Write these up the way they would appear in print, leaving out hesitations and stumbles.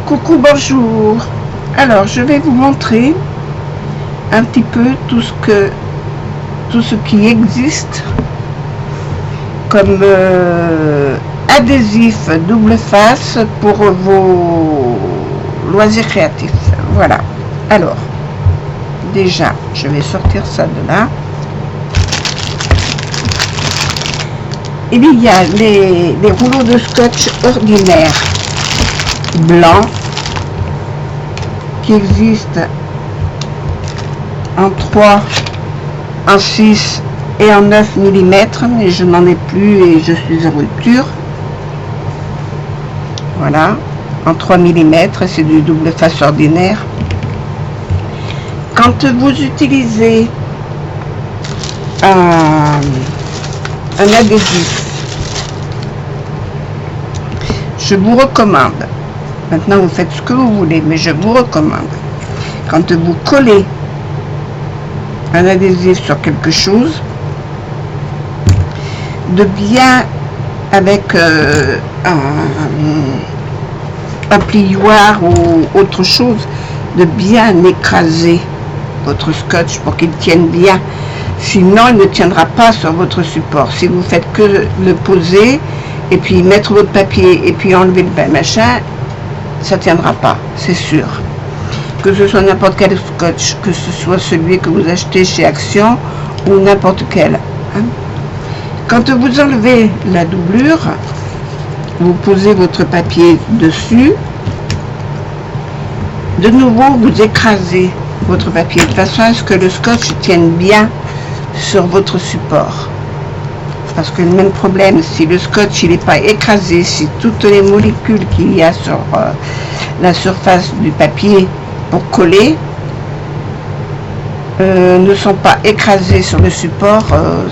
Coucou, bonjour. Alors, je vais vous montrer un petit peu tout ce qui existe comme adhésif double face pour vos loisirs créatifs. Voilà. Alors, déjà, je vais sortir ça de là. Il y a les rouleaux de scotch ordinaires blancs qui existent en 3, en 6 et en 9 mm, mais je n'en ai plus et je suis en rupture. Voilà, en 3 mm, c'est du double face ordinaire. Quand vous utilisez un adhésif, je vous recommande, maintenant vous faites ce que vous voulez, mais je vous recommande, quand vous collez un adhésif sur quelque chose, de bien, avec un plioir ou autre chose, de bien écraser votre scotch pour qu'il tienne bien. Sinon, il ne tiendra pas sur votre support. Si vous faites que le poser et puis mettre votre papier et puis enlever le machin, ça tiendra pas, c'est sûr. Que ce soit n'importe quel scotch, que ce soit celui que vous achetez chez Action ou n'importe quel. Quand vous enlevez la doublure, vous posez votre papier dessus. De nouveau, vous écrasez votre papier de façon à ce que le scotch tienne bien sur votre support. Parce que le même problème, si le scotch il n'est pas écrasé, si toutes les molécules qu'il y a sur la surface du papier pour coller ne sont pas écrasées sur le support,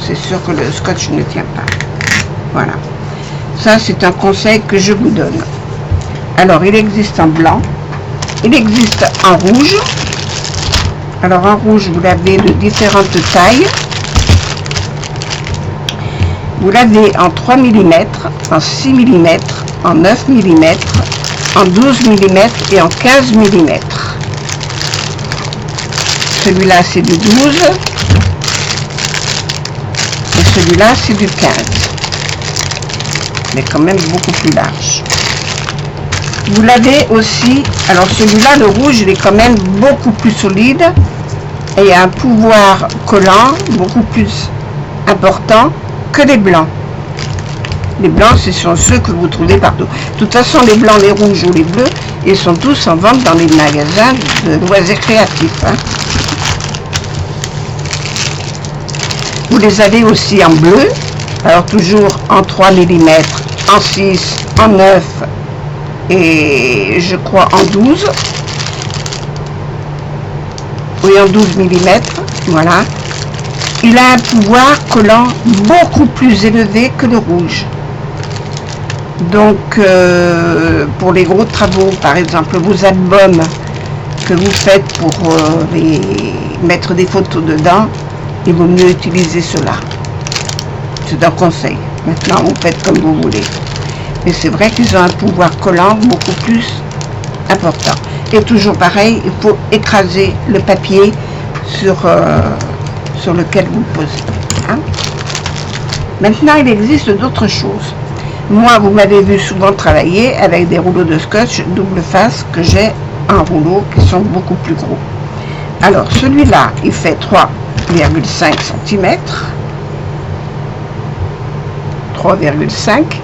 c'est sûr que le scotch ne tient pas. Voilà. Ça, c'est un conseil que je vous donne. Alors, il existe en blanc, il existe en rouge. Alors, en rouge, vous l'avez de différentes tailles. Vous l'avez en 3 mm, en 6 mm, en 9 mm, en 12 mm et en 15 mm. Celui-là, c'est du 12. Et celui-là, c'est du 15. Mais quand même beaucoup plus large. Vous l'avez aussi, alors celui-là, le rouge, il est quand même beaucoup plus solide et a un pouvoir collant beaucoup plus important que les blancs. Les blancs, ce sont ceux que vous trouvez partout. De toute façon, les blancs, les rouges ou les bleus, ils sont tous en vente dans les magasins de loisirs créatifs. Vous les avez aussi en bleu, alors toujours en 3 mm, en 6, en 9 et je crois en 12. Oui, en 12 mm, voilà. Il a un pouvoir collant beaucoup plus élevé que le rouge. Donc, pour les gros travaux, par exemple, vos albums que vous faites pour mettre des photos dedans, il vaut mieux utiliser cela. C'est un conseil. Maintenant, vous faites comme vous voulez. Mais c'est vrai qu'ils ont un pouvoir collant beaucoup plus important. Et toujours pareil, il faut écraser le papier sur lequel vous le posez. Maintenant, il existe d'autres choses. Moi, vous m'avez vu souvent travailler avec des rouleaux de scotch double face que j'ai en rouleau qui sont beaucoup plus gros. Alors, celui-là, il fait 3,5 cm. 3,5.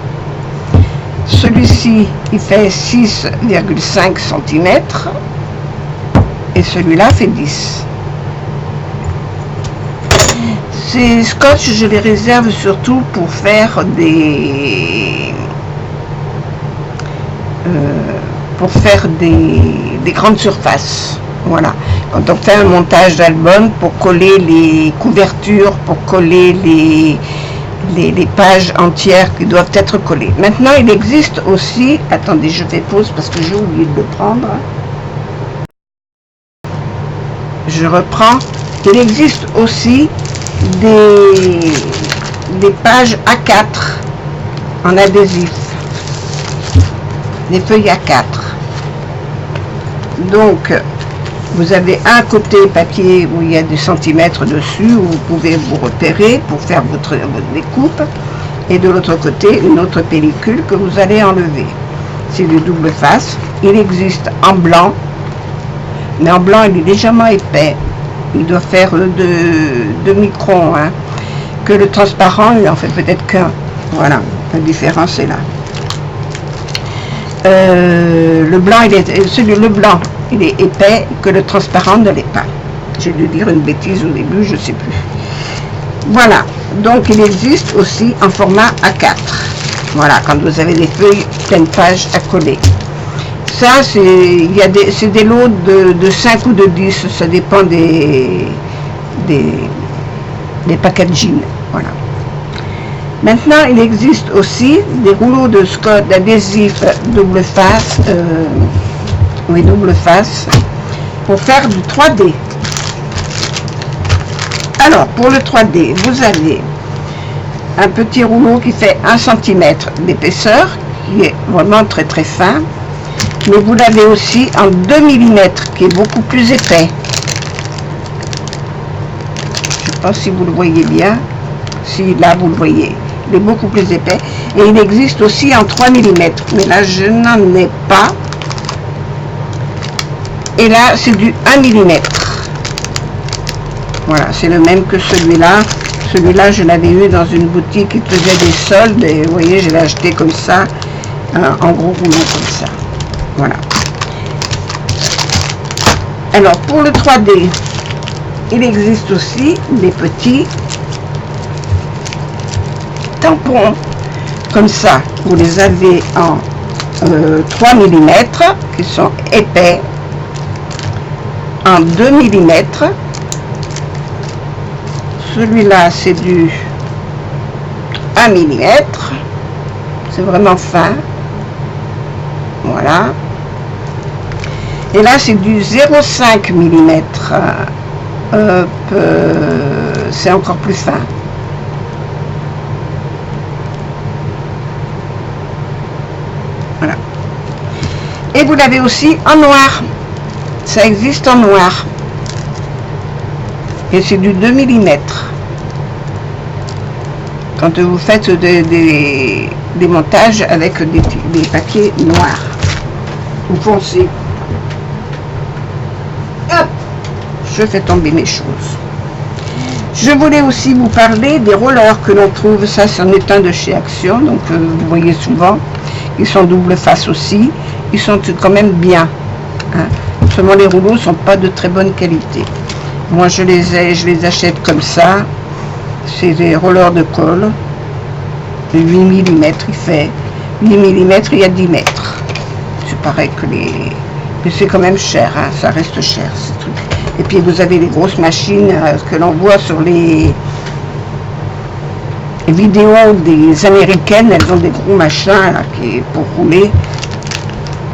Celui-ci, il fait 6,5 cm. Et celui-là fait 10. Ces scotch, je les réserve surtout pour faire des grandes surfaces. Voilà. Quand on fait un montage d'album pour coller les couvertures, pour coller les pages entières qui doivent être collées. Maintenant, il existe aussi, attendez, je fais pause parce que j'ai oublié de le prendre. Je reprends. Il existe aussi des pages A4 en adhésif, des feuilles A4. Donc, vous avez un côté papier où il y a des centimètres dessus, où vous pouvez vous repérer pour faire votre découpe. Et de l'autre côté, une autre pellicule que vous allez enlever. C'est du double face. Il existe en blanc, mais en blanc, il est légèrement épais. Il doit faire 2 microns, hein. Que le transparent, il en fait peut-être qu'un. Voilà, la différence est là. Le blanc, le blanc, il est épais, que le transparent ne l'est pas. J'ai dû dire une bêtise au début, je ne sais plus. Voilà, donc il existe aussi en format A4. Voilà, quand vous avez des feuilles pleines pages à coller. Ça, c'est des lots de 5 ou de 10, ça dépend des packaging. Voilà. Maintenant, il existe aussi des rouleaux de Scott d'adhésif double face, double face, pour faire du 3D. Alors, pour le 3D, vous avez un petit rouleau qui fait 1 cm d'épaisseur, qui est vraiment très très fin, mais vous l'avez aussi en 2 mm, qui est beaucoup plus épais. Je ne sais pas si vous le voyez bien, si là vous le voyez, il est beaucoup plus épais, et il existe aussi en 3 mm, mais là je n'en ai pas, et là c'est du 1 mm. Voilà, c'est le même que celui-là. Celui-là, je l'avais eu dans une boutique qui faisait des soldes. Et vous voyez, je l'ai acheté comme ça, en gros rouleau comme ça. Voilà. Alors, pour le 3D, il existe aussi des petits tampons comme ça. Vous les avez en 3 mm, qui sont épais, en 2 mm. Celui-là, c'est du 1 mm. C'est vraiment fin. Voilà. Et là, c'est du 0,5 mm. C'est encore plus fin. Voilà. Et vous l'avez aussi en noir. Ça existe en noir. Et c'est du 2 mm. Quand vous faites des montages avec des papiers noirs ou foncés. Hop, je fais tomber mes choses. Je voulais aussi vous parler des rollers que l'on trouve. Ça, c'en est un de chez Action, donc vous voyez souvent. Ils sont double face aussi. Ils sont quand même bien. Hein. Seulement les rouleaux ne sont pas de très bonne qualité. Moi, je les achète comme ça. C'est des rollers de colle. 8 mm, il fait 8 mm, il y a 10 mètres. C'est pareil que les... Mais c'est quand même cher, hein, ça reste cher, ces trucs. Et puis, vous avez les grosses machines que l'on voit sur les vidéos des Américaines. Elles ont des gros machins là, pour rouler.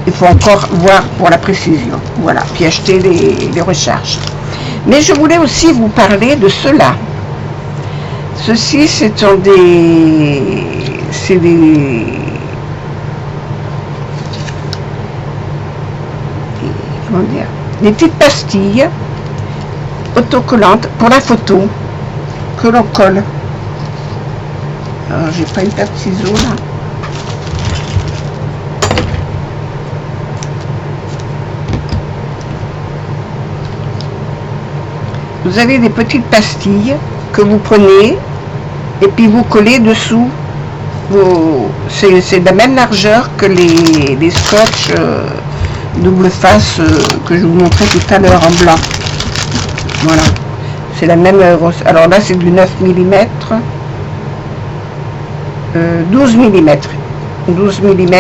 Il faut encore voir pour la précision. Voilà, puis acheter les recharges. Mais je voulais aussi vous parler de cela. Ceci, c'est des petites pastilles autocollantes pour la photo que l'on colle. Alors, j'ai pas une paire de ciseaux là. Vous avez des petites pastilles que vous prenez et puis vous collez dessous. C'est de la même largeur que les scotch double face que je vous montrais tout à l'heure en blanc. Voilà, c'est la même grosse. Alors là, c'est du 9 mm, 12 mm, 12 mm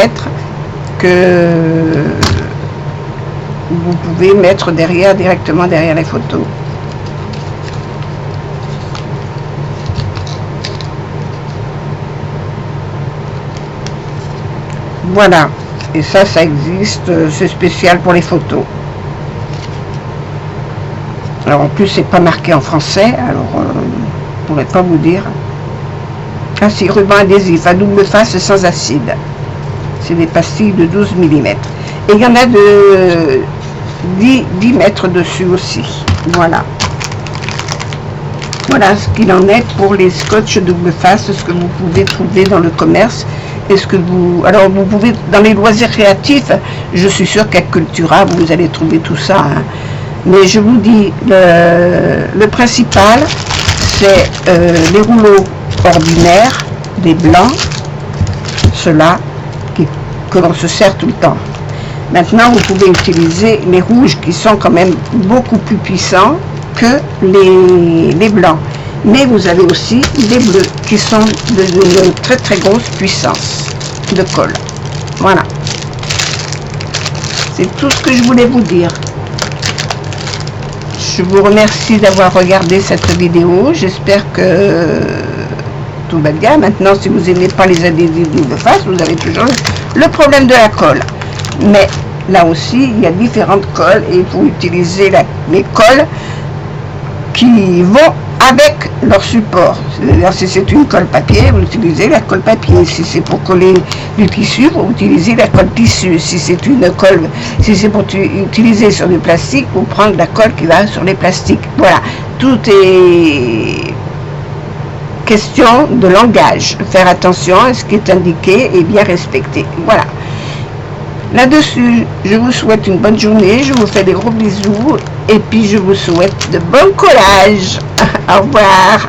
que vous pouvez mettre directement derrière les photos. Voilà, et ça existe, c'est spécial pour les photos. Alors en plus, c'est pas marqué en français, alors je ne pourrais pas vous dire. Ah si, ruban adhésif à double face sans acide. C'est des pastilles de 12 mm. Et il y en a d'y mettre dessus aussi. Voilà. Voilà ce qu'il en est pour les scotch double face, ce que vous pouvez trouver dans le commerce. Est-ce que vous... Alors, vous pouvez, dans les loisirs créatifs, je suis sûre qu'à Cultura, vous allez trouver tout ça. Hein. Mais je vous dis, le principal, c'est les rouleaux ordinaires, des blancs, ceux-là, que l'on se sert tout le temps. Maintenant, vous pouvez utiliser les rouges qui sont quand même beaucoup plus puissants que les blancs. Mais vous avez aussi les bleus qui sont d'une très très grosse puissance de colle. Voilà. C'est tout ce que je voulais vous dire. Je vous remercie d'avoir regardé cette vidéo. J'espère que tout va bien. Maintenant, si vous n'aimez pas les adhésifs double face, vous avez toujours le problème de la colle. Mais là aussi, il y a différentes colles et il faut utiliser les colles qui vont avec leur support. C'est-à-dire, si c'est une colle papier, vous utilisez la colle papier. Si c'est pour coller du tissu, vous utilisez la colle tissu. Si c'est une colle, si c'est pour utiliser sur du plastique, vous prenez la colle qui va sur les plastiques. Voilà, tout est question de langage. Faire attention à ce qui est indiqué et bien respecté. Voilà. Là-dessus, je vous souhaite une bonne journée, je vous fais des gros bisous et puis je vous souhaite de bons collages. Au revoir.